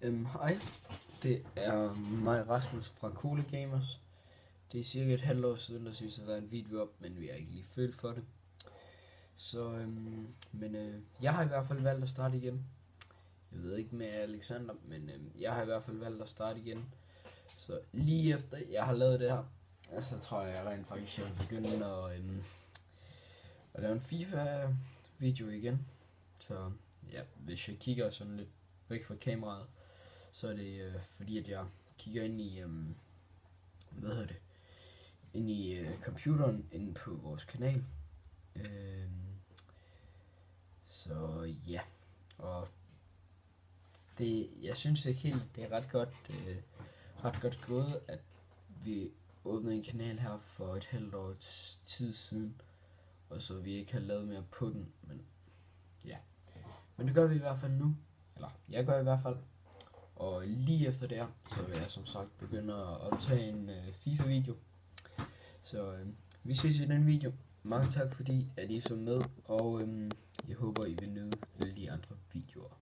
Hej, det er mig Rasmus fra Coole Gamers. Det er cirka et halvt år siden, der synes at der er en video op, men vi har ikke lige følt for det. Så, jeg har i hvert fald valgt at starte igen. Jeg ved ikke med Alexander, men jeg har i hvert fald valgt at starte igen. Så lige efter jeg har lavet det her, så tror jeg rent faktisk, jeg vil begynde at lave en FIFA-video igen. Så ja, hvis jeg kigger sådan lidt væk fra kameraet, så er det fordi at jeg kigger ind i computeren inde på vores kanal. Så ja, og det, jeg synes ikke helt, det er ret godt gået, at vi åbnede en kanal her for et halvt års tid siden, og så vi ikke har lavet mere på den, men ja. Men det gør vi i hvert fald nu, eller jeg gør i hvert fald. Og lige efter det her, så vil jeg som sagt begynde at optage en FIFA-video. Så vi ses i den video. Mange tak fordi at I så med, og jeg håber I vil nyde alle de andre videoer.